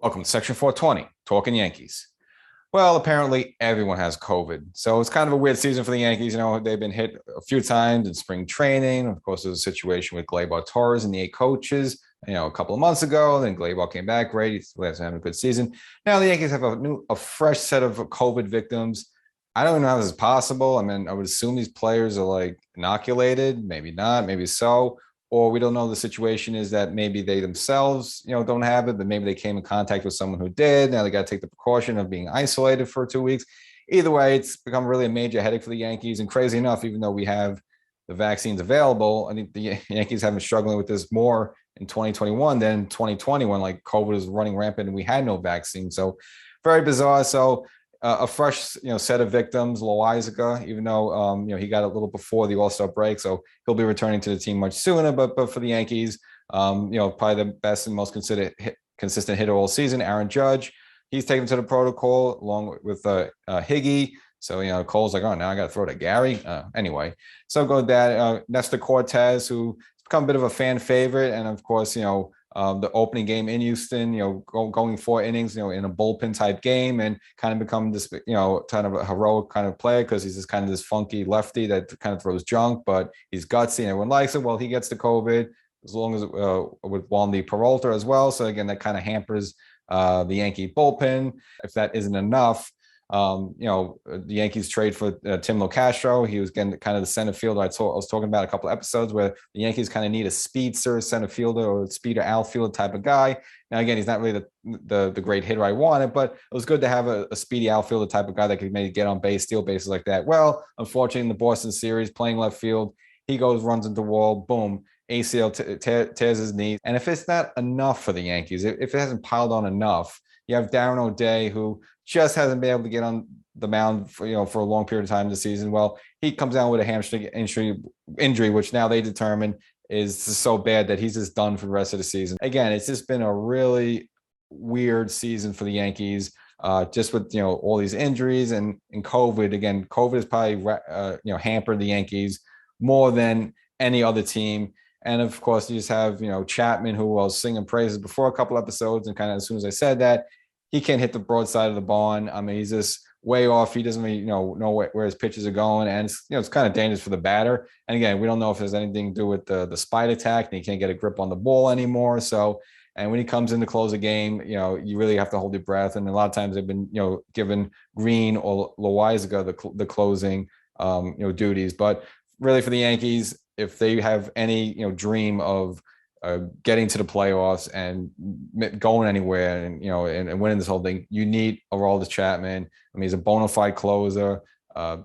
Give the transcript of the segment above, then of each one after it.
Welcome to Section 420, Talkin Yankees. Well, apparently everyone has COVID. So it's kind of a weird season for the Yankees. They've been hit a few times in spring training. Of course, there's a situation with Gleyber Torres and the 8 coaches, a couple of months ago. Then Gleyber came back great. He's having a good season. Now the Yankees have a fresh set of COVID victims. I don't know how this is possible. I would assume these players are like inoculated, maybe not, maybe so, or we don't know. The situation is that maybe they themselves, don't have it, but maybe they came in contact with someone who did. Now they got to take the precaution of being isolated for 2 weeks. Either way, it's become really a major headache for the Yankees. And crazy enough, even though we have the vaccines available, I think the Yankees have been struggling with this more in 2021 than 2020 when like COVID was running rampant and we had no vaccine. So very bizarre. So a fresh, set of victims, Loizaga, even though, he got a little before the All-Star break, so he'll be returning to the team much sooner. But for the Yankees, probably the best and most consistent hitter all season, Aaron Judge, he's taken to the protocol along with Higgy. So, Cole's like, oh, now I got to throw to Gary. Anyway, so go with that. Nestor Cortez, who's become a bit of a fan favorite. And of course, the opening game in Houston, going 4 innings, in a bullpen type game and kind of become this, kind of a heroic kind of player because he's just kind of this funky lefty that kind of throws junk, but he's gutsy and everyone likes it. Well, he gets the COVID as long as with Wandy Peralta as well. So again, that kind of hampers the Yankee bullpen. If that isn't enough, the Yankees trade for Tim Locastro. He was getting kind of the center fielder I was talking about a couple of episodes where the Yankees kind of need a speedster center fielder or speeder outfielder type of guy. Now, again, he's not really the great hitter I wanted, but it was good to have a speedy outfielder type of guy that could maybe get on base, steal bases like that. Well, unfortunately, in the Boston series, playing left field, he runs into the wall, boom, ACL tears his knee. And if it's not enough for the Yankees, if it hasn't piled on enough, you have Darren O'Day, who just hasn't been able to get on the mound for a long period of time this season. Well, he comes down with a hamstring injury, which now they determine is so bad that he's just done for the rest of the season. Again, it's just been a really weird season for the Yankees, just with all these injuries and COVID. Again, COVID has probably hampered the Yankees more than any other team. And of course, you just have, Chapman, who I was singing praises before a couple episodes. And kind of as soon as I said that, he can't hit the broadside of the barn. He's just way off. He doesn't really, know where his pitches are going. And it's kind of dangerous for the batter. And again, we don't know if there's anything to do with the spite attack and he can't get a grip on the ball anymore. So, and when he comes in to close a game, you really have to hold your breath. And a lot of times they've been, given Green or Loizaga the closing, duties. But really for the Yankees, if they have any, dream of getting to the playoffs and going anywhere and, and winning this whole thing, you need Aroldis Chapman. He's a bona fide closer.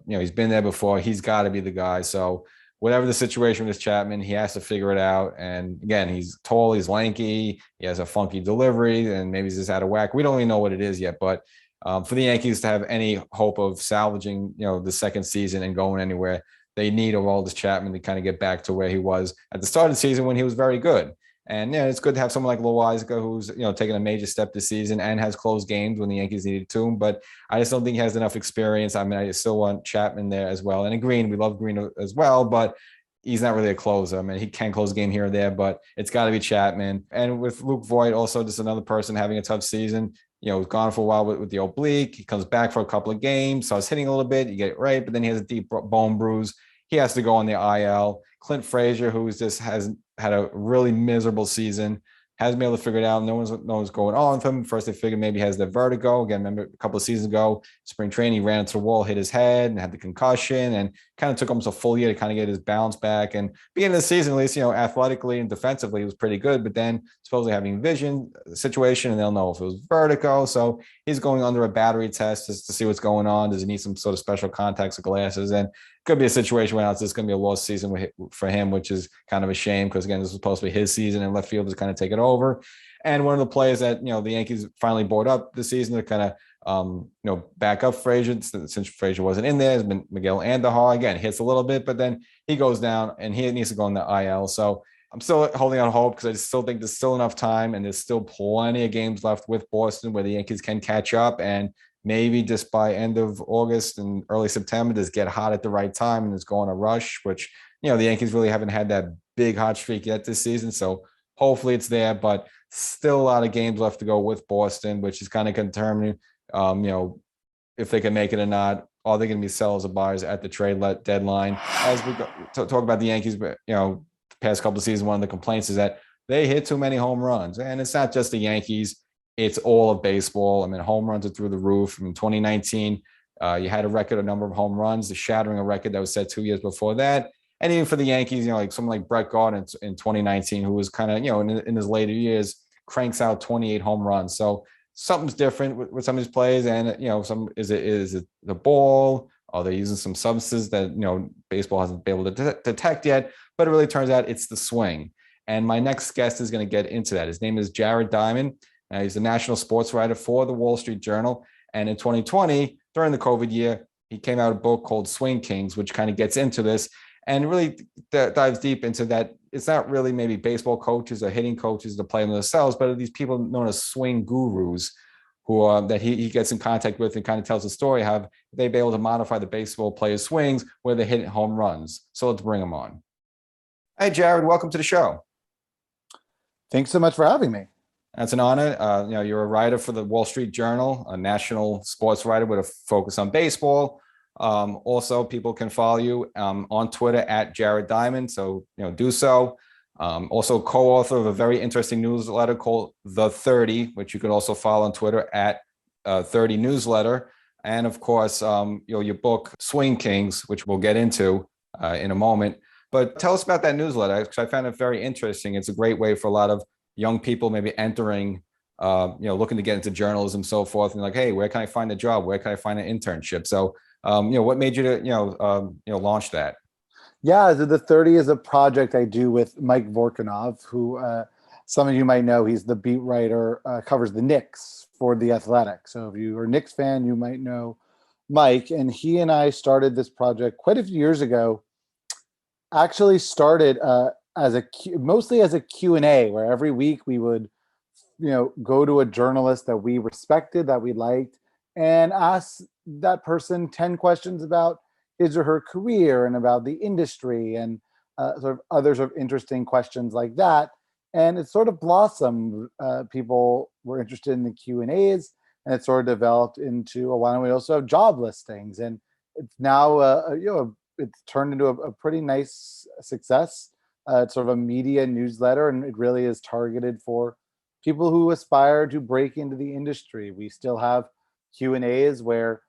He's been there before. He's got to be the guy. So whatever the situation with Chapman, he has to figure it out. And again, he's tall, he's lanky, he has a funky delivery, and maybe he's just out of whack. We don't really know what it is yet, but for the Yankees to have any hope of salvaging, the second season and going anywhere, they need Aroldis Chapman to kind of get back to where he was at the start of the season when he was very good. And it's good to have someone like Loizaga who's taking a major step this season and has closed games when the Yankees needed to. But I just don't think he has enough experience. I still want Chapman there as well. And Green, we love Green as well, but he's not really a closer. He can close a game here or there, but it's got to be Chapman. And with Luke Voigt, also just another person having a tough season. Was gone for a while with the oblique. He comes back for a couple of games, starts hitting a little bit. You get it right, but then he has a deep bone bruise. He has to go on the IL. Clint Frazier, who has had a really miserable season, hasn't been able to figure it out. No one's knows going on with him. First, they figured maybe he has the vertigo. Again, remember a couple of seasons ago, spring training, he ran into the wall, hit his head, and had the concussion, and kind of took almost a full year to kind of get his balance back. And beginning of the season, at least, athletically and defensively, he was pretty good. But then supposedly having vision situation, and they'll know if it was vertigo. So he's going under a battery test just to see what's going on. Does he need some sort of special contacts or glasses? And could be a situation where it's just going to be a lost season for him, which is kind of a shame because, again, this was supposed to be his season and left field is kind of take it over. And one of the players that, the Yankees finally brought up this season to kind of, back up Frazier, since Frazier wasn't in there, has been Miguel Andujar. Again, hits a little bit, but then he goes down and he needs to go in the IL. So I'm still holding on hope because I still think there's still enough time and there's still plenty of games left with Boston where the Yankees can catch up and maybe just by end of August and early September, just get hot at the right time and just go on a rush, which, the Yankees really haven't had that big hot streak yet this season. So Hopefully it's there, but still a lot of games left to go with Boston, which is kind of determining, if they can make it or not. Are they going to be sellers or buyers at the trade deadline? As we talk about the Yankees, but the past couple of seasons, one of the complaints is that they hit too many home runs, and it's not just the Yankees; it's all of baseball. I mean, home runs are through the roof. In 2019, you had a record, a number of home runs, shattering a record that was set 2 years before that. And even for the Yankees, like someone like Brett Gardner in 2019, who was kind of, in his later years, cranks out 28 home runs. So something's different with some of his plays. And, some is it the ball? Are they using some substances that, baseball hasn't been able to detect yet? But it really turns out it's the swing. And my next guest is going to get into that. His name is Jared Diamond. He's the national sports writer for the Wall Street Journal. And in 2020, during the COVID year, he came out a book called Swing Kings, which kind of gets into this and really dives deep into that. It's not really maybe baseball coaches or hitting coaches to play them themselves, but these people known as swing gurus who that he gets in contact with and kind of tells a story how they've been able to modify the baseball players' swings where they hit home runs. So let's bring them on. Hey, Jared, welcome to the show. Thanks so much for having me. That's an honor. You're a writer for the Wall Street Journal, a national sports writer with a focus on baseball. Also, people can follow you on Twitter at Jared Diamond. So, do so. Also co-author of a very interesting newsletter called The 30, which you could also follow on Twitter at 30 Newsletter. And of course, your book, Swing Kings, which we'll get into in a moment. But tell us about that newsletter, because I found it very interesting. It's a great way for a lot of young people maybe entering, looking to get into journalism and so forth. And like, hey, where can I find a job? Where can I find an internship? So, what made you to, launch that? Yeah, the 30 is a project I do with Mike Vorkunov, who some of you might know. He's the beat writer, covers the Knicks for The Athletic. So if you are a Knicks fan, you might know Mike. And he and I started this project quite a few years ago. Actually started mostly as a Q&A, where every week we would, go to a journalist that we respected, that we liked, and ask that person 10 questions about his or her career and about the industry and sort of other sort of interesting questions like that. And it sort of blossomed. People were interested in the Q&As, and it sort of developed into, why don't we also have job listings? And it's now, it's turned into a pretty nice success. It's sort of a media newsletter, and it really is targeted for people who aspire to break into the industry. We still have Q&As where,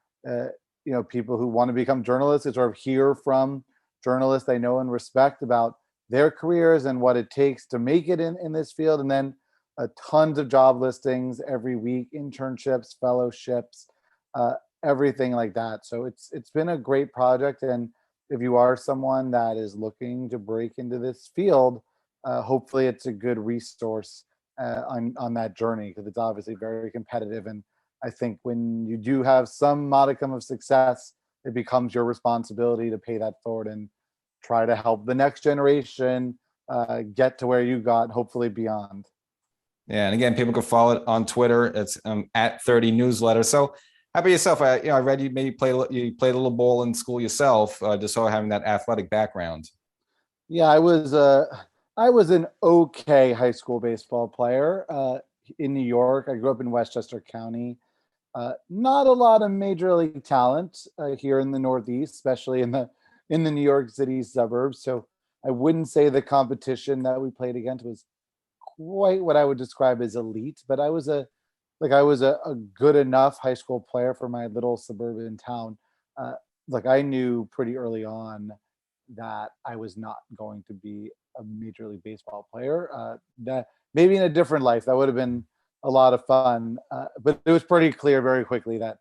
people who want to become journalists and sort of hear from journalists they know and respect about their careers and what it takes to make it in this field. And then tons of job listings every week, internships, fellowships, everything like that. So it's been a great project. And if you are someone that is looking to break into this field, hopefully it's a good resource on that journey, because it's obviously very competitive. And I think when you do have some modicum of success, it becomes your responsibility to pay that forward and try to help the next generation get to where you got, hopefully beyond. Yeah, and again, people can follow it on Twitter. It's at 30 Newsletter. So how about yourself? I read you maybe played a little ball in school yourself, just so having that athletic background. Yeah, I was an okay high school baseball player in New York. I grew up in Westchester County. Not a lot of major league talent here in the Northeast, especially in the New York City suburbs. So I wouldn't say the competition that we played against was quite what I would describe as elite, but I was a good enough high school player for my little suburban town. I knew pretty early on that I was not going to be a major league baseball player. That maybe in a different life that would have been a lot of fun, but it was pretty clear very quickly that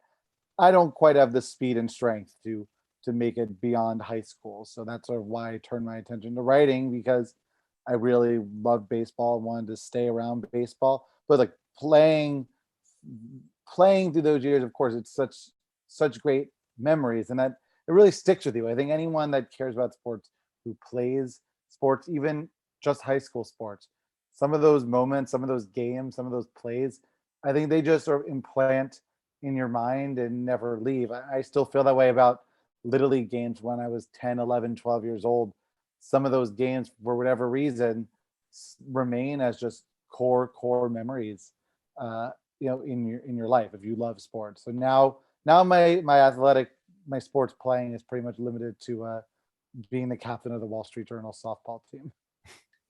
I don't quite have the speed and strength to make it beyond high school. So that's sort of why I turned my attention to writing, because I really loved baseball and wanted to stay around baseball. But like playing through those years, of course, it's such great memories, and that it really sticks with you. I think anyone that cares about sports, who plays sports, even just high school sports, some of those moments, some of those games, some of those plays, I think they just sort of implant in your mind and never leave. I still feel that way about Little League games when I was 10, 11, 12 years old. Some of those games, for whatever reason, remain as just core memories, in your life if you love sports. So now my sports playing is pretty much limited to being the captain of the Wall Street Journal softball team.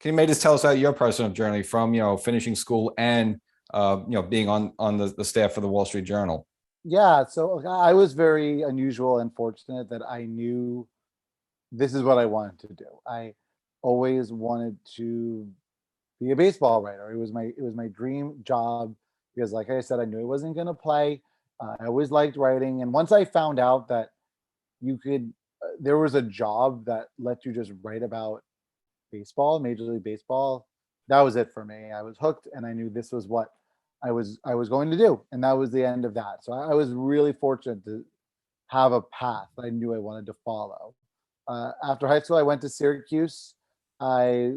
Can you maybe just tell us about your personal journey from finishing school and being on the staff for the Wall Street Journal? Yeah, so I was very unusual and fortunate that I knew this is what I wanted to do. I always wanted to be a baseball writer. It was my dream job because, like I said, I knew I wasn't going to play. I always liked writing, and once I found out that there was a job that let you just write about baseball, Major League Baseball, that was it for me. I was hooked, and I knew this was what I was going to do, and that was the end of that. So I was really fortunate to have a path I knew I wanted to follow. After high school, I went to Syracuse. I,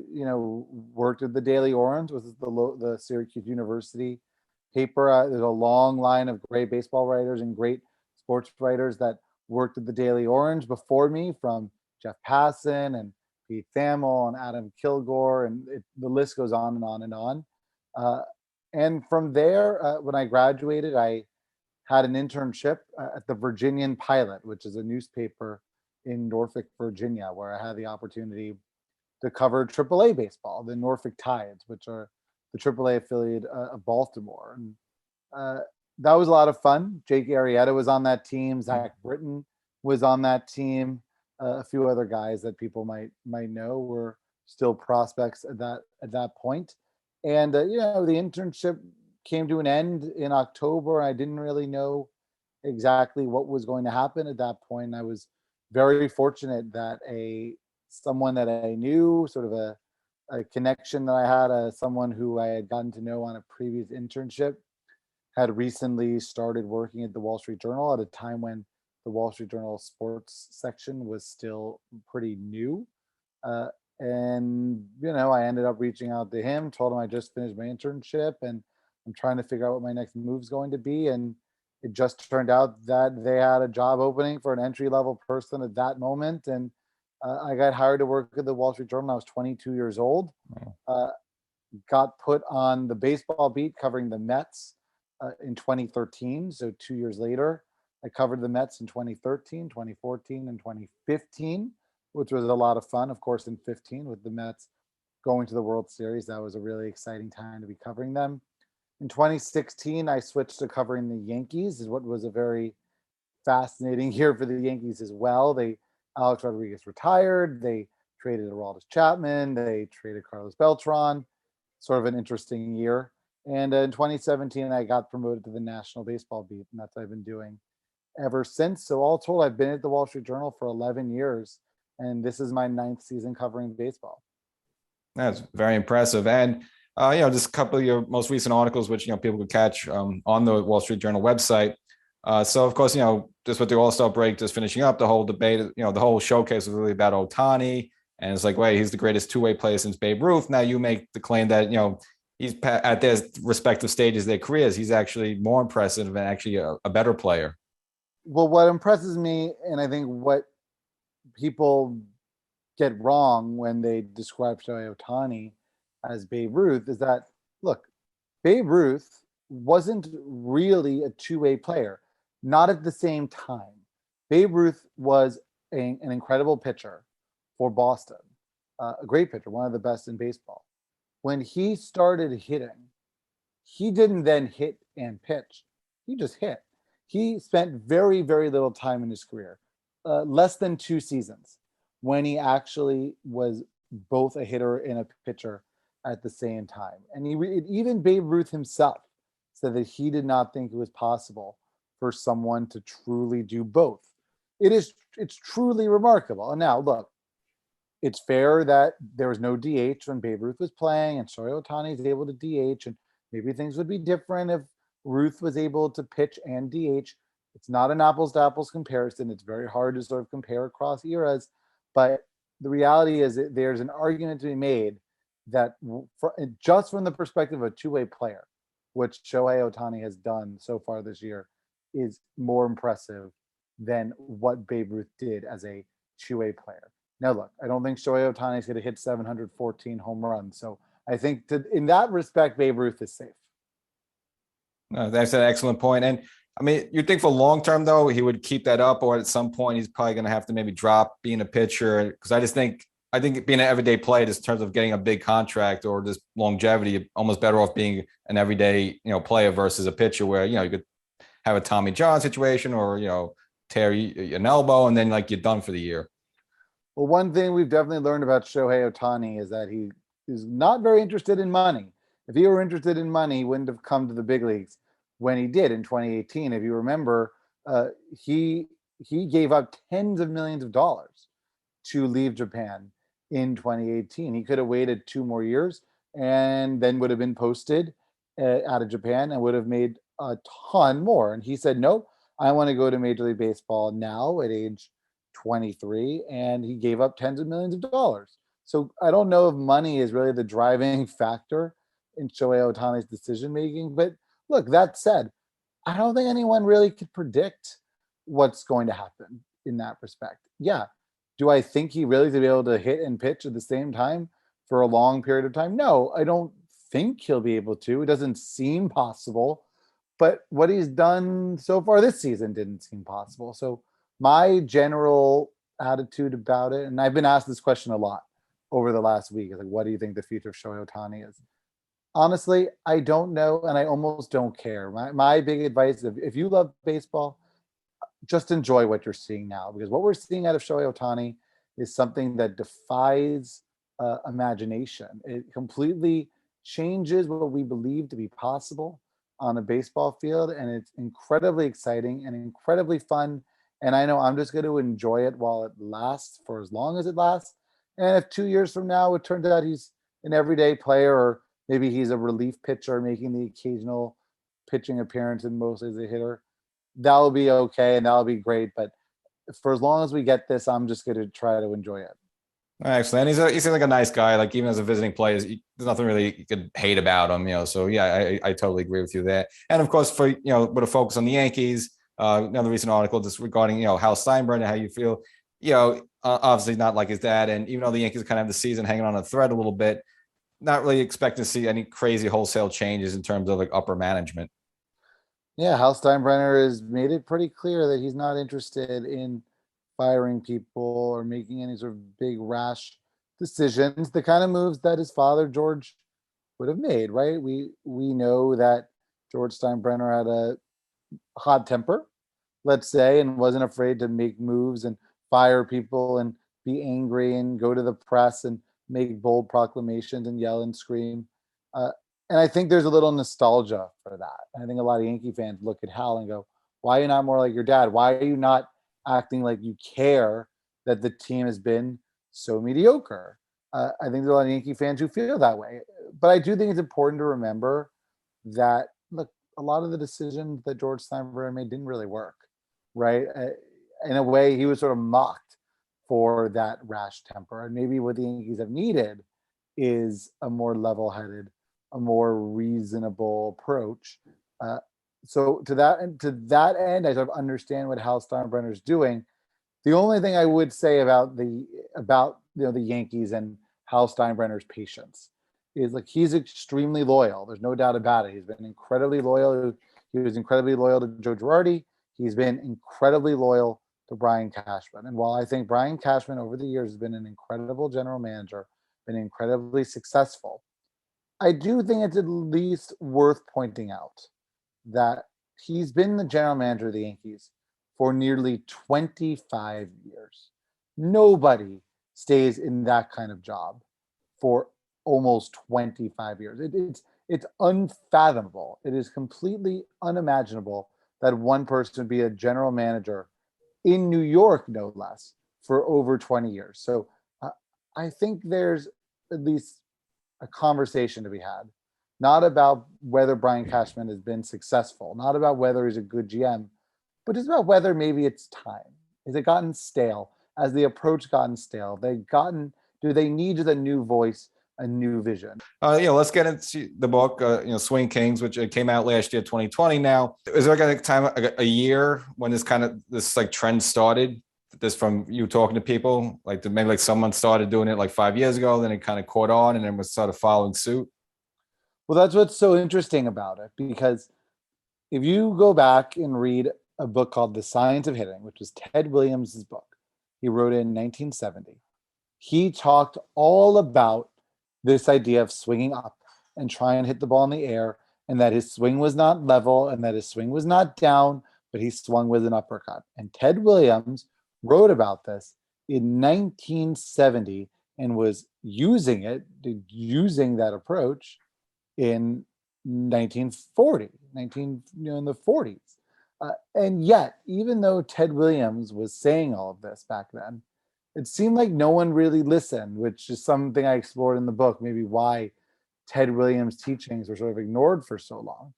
worked at the Daily Orange, which is the Syracuse University paper. There's a long line of great baseball writers and great sports writers that worked at the Daily Orange before me, from Jeff Passan and Pete Thamel and Adam Kilgore, and the list goes on and on and on. And from there, when I graduated, I had an internship at the Virginian Pilot, which is a newspaper in Norfolk, Virginia, where I had the opportunity to cover AAA baseball, the Norfolk Tides, which are the AAA affiliate of Baltimore. And that was a lot of fun. Jake Arrieta was on that team. Zach Britton was on that team. A few other guys that people might know were still prospects at that point. And the internship came to an end in October. I didn't really know exactly what was going to happen at that point. I was very fortunate that someone that I knew, sort of a connection that I had, someone who I had gotten to know on a previous internship, had recently started working at the Wall Street Journal at a time when the Wall Street Journal sports section was still pretty new. And I ended up reaching out to him, told him I just finished my internship and I'm trying to figure out what my next move is going to be. And it just turned out that they had a job opening for an entry-level person at that moment. And I got hired to work at the Wall Street Journal. I was 22 years old. Got put on the baseball beat covering the Mets in 2013. So 2 years later, I covered the Mets in 2013, 2014, and 2015, which was a lot of fun. Of course, in 15 with the Mets going to the World Series, that was a really exciting time to be covering them. In 2016, I switched to covering the Yankees, is what was a very fascinating year for the Yankees as well. Alex Rodriguez retired. They traded Aroldis Chapman. They traded Carlos Beltran. Sort of an interesting year. And in 2017, I got promoted to the National Baseball beat, and that's what I've been doing ever since. So all told, I've been at the Wall Street Journal for 11 years, and this is my 9th season covering baseball. That's very impressive. And just a couple of your most recent articles, which people could catch on the Wall Street Journal website. So of course, just with the All-Star break just finishing up, the whole debate, the whole showcase was really about Ohtani, and it's like, wait, he's the greatest two-way player since Babe Ruth. Now you make the claim that he's at their respective stages of their careers, he's actually more impressive and actually a better player. Well, what impresses me, and I think what people get wrong when they describe Shohei Ohtani as Babe Ruth, is that, look, Babe Ruth wasn't really a two-way player, not at the same time. Babe Ruth was an incredible pitcher for Boston, a great pitcher, one of the best in baseball. When he started hitting, he didn't then hit and pitch. He just hit. He spent very, very little time in his career, less than 2 seasons, when he actually was both a hitter and a pitcher at the same time. And even Babe Ruth himself said that he did not think it was possible for someone to truly do both. It's truly remarkable. And now, look, it's fair that there was no DH when Babe Ruth was playing, and Shohei Ohtani is able to DH, and maybe things would be different if Ruth was able to pitch and DH. It's not an apples to apples comparison. It's very hard to sort of compare across eras, but the reality is that there's an argument to be made that just from the perspective of a two-way player, which Shohei Ohtani has done so far this year, is more impressive than what Babe Ruth did as a two-way player. Now, look, I don't think Shohei Ohtani is going to hit 714 home runs, so I think in that respect, Babe Ruth is safe. No, that's an excellent point. And I mean, you think for long term though, he would keep that up, or at some point he's probably going to have to maybe drop being a pitcher? Because I think being an everyday player, just in terms of getting a big contract or just longevity, you're almost better off being an everyday player versus a pitcher where you could have a Tommy John situation or tear an elbow and then like you're done for the year. Well, one thing we've definitely learned about Shohei Ohtani is that he is not very interested in money. If he were interested in money, he wouldn't have come to the big leagues when he did in 2018. If you remember, he gave up tens of millions of dollars to leave Japan in 2018. He could have waited 2 more years and then would have been posted out of Japan and would have made a ton more. And he said, nope, I want to go to Major League Baseball now at age 23. And he gave up tens of millions of dollars. So I don't know if money is really the driving factor in Shohei Ohtani's decision making. But look, that said, I don't think anyone really could predict what's going to happen in that respect. Yeah. Do I think he really to be able to hit and pitch at the same time for a long period of time? No, I don't think he'll be able to. It doesn't seem possible. But what he's done so far this season didn't seem possible. So my general attitude about it, and I've been asked this question a lot over the last week, is like, what do you think the future of Shohei Ohtani is? Honestly, I don't know, and I almost don't care. My big advice is if you love baseball, just enjoy what you're seeing now, because what we're seeing out of Shohei Ohtani is something that defies imagination. It completely changes what we believe to be possible on a baseball field, and it's incredibly exciting and incredibly fun. And I know I'm just going to enjoy it while it lasts, for as long as it lasts. And if 2 years from now it turns out he's an everyday player, or maybe he's a relief pitcher making the occasional pitching appearance and mostly as a hitter, that'll be okay and that'll be great. But for as long as we get this, I'm just going to try to enjoy it. Excellent. He seems like a nice guy. Like even as a visiting player, there's nothing really you could hate about him. So yeah, I totally agree with you there. And of course, for with a focus on the Yankees, another recent article just regarding Hal Steinbrenner, how you feel. Obviously not like his dad, and even though the Yankees kind of have the season hanging on a thread a little bit, not really expecting to see any crazy wholesale changes in terms of like upper management. Yeah, Hal Steinbrenner has made it pretty clear that he's not interested in firing people or making any sort of big rash decisions, the kind of moves that his father George would have made, right? We know that George Steinbrenner had a hot temper, let's say, and wasn't afraid to make moves and fire people and be angry and go to the press and make bold proclamations and yell and scream. And I think there's a little nostalgia for that. I think a lot of Yankee fans look at Hal and go, why are you not more like your dad? Why are you not acting like you care that the team has been so mediocre? I think there's a lot of Yankee fans who feel that way. But I do think it's important to remember that, look, a lot of the decisions that George Steinbrenner made didn't really work, right? In a way, he was sort of mocked for that rash temper. And maybe what the Yankees have needed is a more level-headed, a more reasonable approach. So to that end, I sort of understand what Hal Steinbrenner is doing. The only thing I would say about the Yankees and Hal Steinbrenner's patience is, like, he's extremely loyal. There's no doubt about it. He's been incredibly loyal. He was incredibly loyal to Joe Girardi. He's been incredibly loyal to Brian Cashman. And while I think Brian Cashman over the years has been an incredible general manager, been incredibly successful, I do think it's at least worth pointing out that he's been the general manager of the Yankees for nearly 25 years. Nobody stays in that kind of job for almost 25 years. It's unfathomable. It is completely unimaginable that one person would be a general manager in New York, no less, for over 20 years. So I think there's at least a conversation to be had, not about whether Brian Cashman has been successful, not about whether he's a good GM, but it's about whether maybe it's time. Has it gotten stale? Has the approach gotten stale? Do they need a new voice, a new vision? Let's get into the book, Swing Kings, which came out last year, 2020. Now, is there like a time, a year when this like trend started this from you talking to people, like maybe like someone started doing it like 5 years ago, then it kind of caught on, and then was sort of following suit. Well, that's what's so interesting about it, because if you go back and read a book called The Science of Hitting, which was Ted Williams' book, he wrote it in 1970. He talked all about this idea of swinging up and try and hit the ball in the air, and that his swing was not level and that his swing was not down, but he swung with an uppercut. And Ted Williams wrote about this in 1970 and was using that approach in 1940, in the 40s. And yet, even though Ted Williams was saying all of this back then, it seemed like no one really listened, which is something I explored in the book, maybe why Ted Williams' teachings were sort of ignored for so long.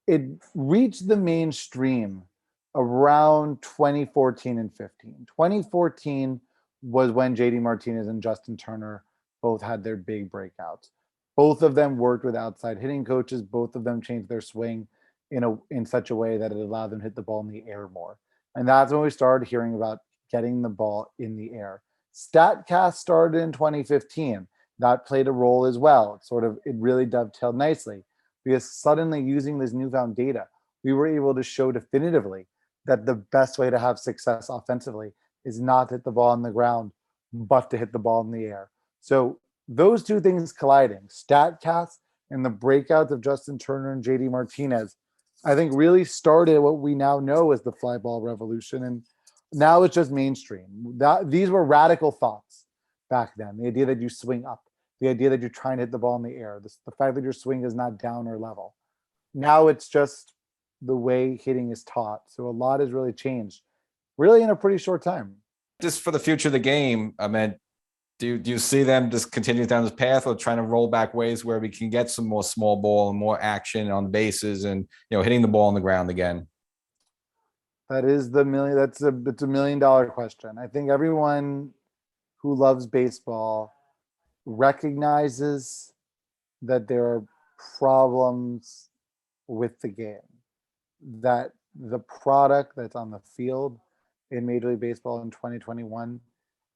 It reached the mainstream around 2014 and 15. 2014 was when JD Martinez and Justin Turner both had their big breakouts. Both of them worked with outside hitting coaches. Both of them changed their swing in such a way that it allowed them to hit the ball in the air more. And that's when we started hearing about getting the ball in the air. StatCast started in 2015. That played a role as well. It really dovetailed nicely, because suddenly, using this newfound data, we were able to show definitively that the best way to have success offensively is not to hit the ball on the ground, but to hit the ball in the air. So those two things colliding, StatCast and the breakouts of Justin Turner and JD Martinez, I think really started what we now know as the fly ball revolution. And now it's just mainstream. These were radical thoughts back then. The idea that you swing up, the idea that you're trying to hit the ball in the air, the fact that your swing is not down or level. Now it's just the way hitting is taught. So a lot has really changed, really in a pretty short time. Just for the future of the game, I mean, do you see them just continue down this path, or trying to roll back ways where we can get some more small ball and more action on the bases and hitting the ball on the ground again? It's a $1 million question. I think everyone who loves baseball recognizes that there are problems with the game, that the product that's on the field in Major League Baseball in 2021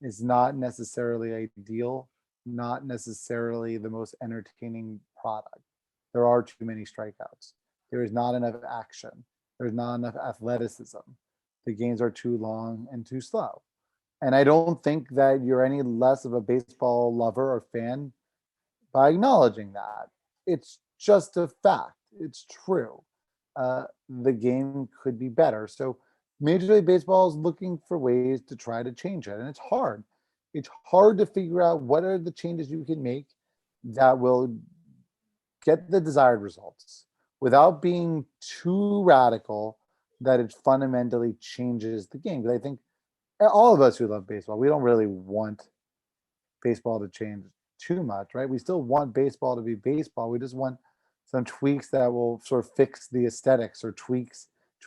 is not necessarily ideal, not necessarily the most entertaining product. There are too many strikeouts. There is not enough action. There's not enough athleticism. The games are too long and too slow. And I don't think that you're any less of a baseball lover or fan by acknowledging that. It's just a fact. It's true. The game could be better. So Major League Baseball is looking for ways to try to change it. And it's hard. It's hard to figure out what are the changes you can make that will get the desired results without being too radical that it fundamentally changes the game. Because I think all of us who love baseball, we don't really want baseball to change too much, right? We still want baseball to be baseball. We just want some tweaks that will sort of fix the aesthetics, or tweak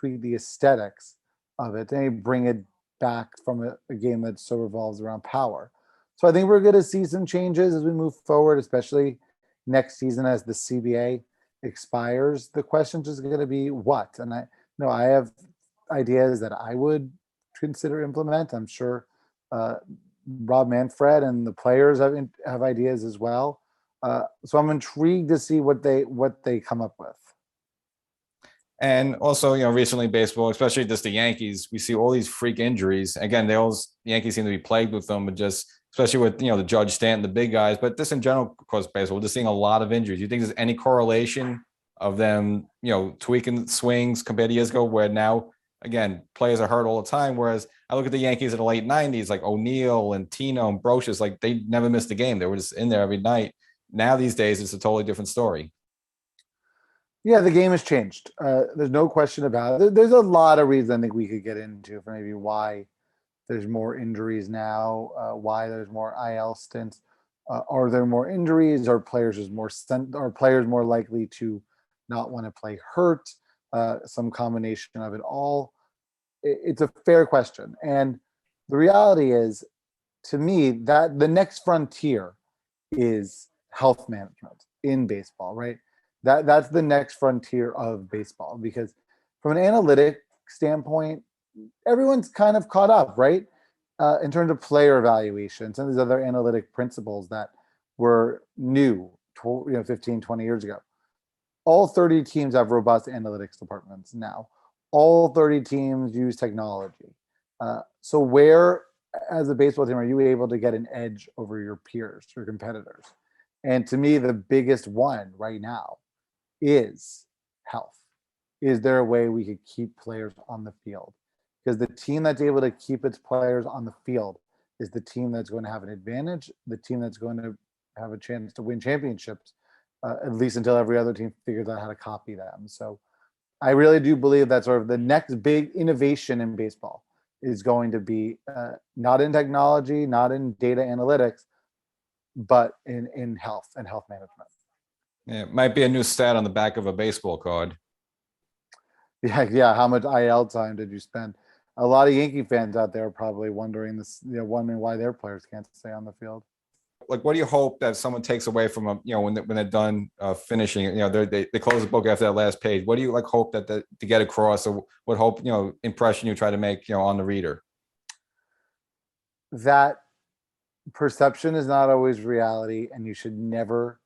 the aesthetics of it, and bring it back from a game that so revolves around power. So I think we're going to see some changes as we move forward, especially next season as the CBA expires. The question is going to be what? And I have ideas that I would consider implement. I'm sure Rob Manfred and the players have ideas as well. So I'm intrigued to see what they come up with. And also, recently baseball, especially just the Yankees, we see all these freak injuries. Again, the Yankees seem to be plagued with them, but just especially with the Judge Stanton, the big guys. But just in general, of course, baseball, we're just seeing a lot of injuries. Do you think there's any correlation of them, tweaking swings compared to years ago, where now, again, players are hurt all the time? Whereas I look at the Yankees in the late 90s, like O'Neill and Tino and Brocious, like they never missed a game. They were just in there every night. Now these days, it's a totally different story. Yeah, the game has changed. There's no question about it. There's a lot of reasons I think we could get into for maybe why there's more injuries now, why there's more IL stints. Are there more injuries? Are players more likely to not want to play hurt? Some combination of it all. It's a fair question. And the reality is, to me, that the next frontier is health management in baseball, right? That's the next frontier of baseball, because from an analytic standpoint, everyone's kind of caught up, right? In terms of player evaluation, some of these other analytic principles that were new, 15, 20 years ago. All 30 teams have robust analytics departments now. All 30 teams use technology. So where, as a baseball team, are you able to get an edge over your peers, your competitors? And to me, the biggest one right now is health. Is there a way we could keep players on the field? Because the team that's able to keep its players on the field is the team that's going to have an advantage, the team that's going to have a chance to win championships, at least until every other team figures out how to copy them. So I really do believe that sort of the next big innovation in baseball is going to be not in technology, not in data analytics, but in health and health management. Yeah, it might be a new stat on the back of a baseball card. Yeah. How much IL time did you spend? A lot of Yankee fans out there are probably wondering this, wondering why their players can't stay on the field. Like, what do you hope that someone takes away from them, when they're done finishing, they close the book after that last page? What do you like hope that to get across, or what hope, impression you try to make, on the reader? That perception is not always reality, and you should never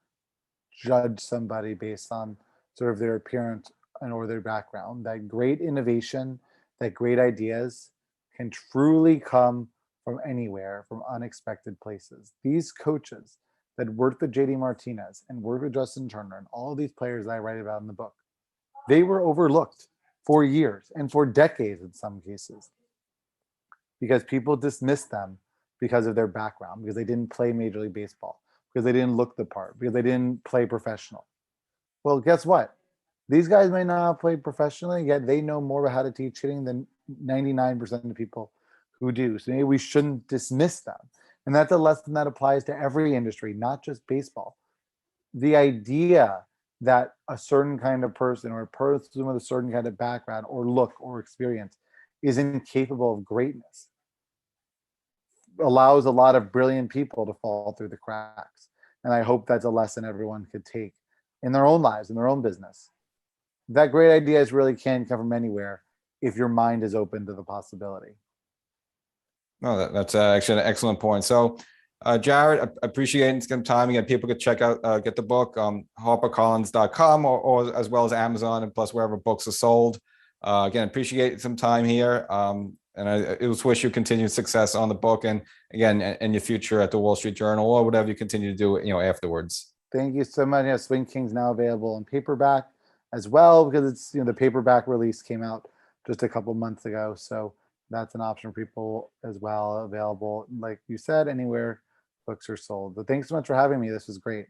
judge somebody based on sort of their appearance and or their background. That great innovation, that great ideas can truly come from anywhere, from unexpected places. These coaches that worked with JD Martinez and worked with Justin Turner and all of these players that I write about in the book, they were overlooked for years and for decades in some cases because people dismissed them because of their background, because they didn't play Major League Baseball, because they didn't look the part, because they didn't play professional. Well, guess what? These guys may not have played professionally, yet they know more about how to teach hitting than 99% of the people who do. So maybe we shouldn't dismiss them. And that's a lesson that applies to every industry, not just baseball. The idea that a certain kind of person or a person with a certain kind of background or look or experience is incapable of greatness allows a lot of brilliant people to fall through the cracks. And I hope that's a lesson everyone could take in their own lives, in their own business. That great ideas really can come from anywhere if your mind is open to the possibility. No, that's actually an excellent point. So, Jared, I appreciate some time. Again, people could check out, get the book, harpercollins.com or as well as Amazon and plus wherever books are sold. Again, appreciate some time here. And I wish you continued success on the book and again, in your future at the Wall Street Journal or whatever you continue to do, afterwards. Thank you so much. Yeah, Swing King's now available in paperback as well because it's, the paperback release came out just a couple months ago. So that's an option for people as well, available, like you said, anywhere books are sold. But thanks so much for having me. This was great.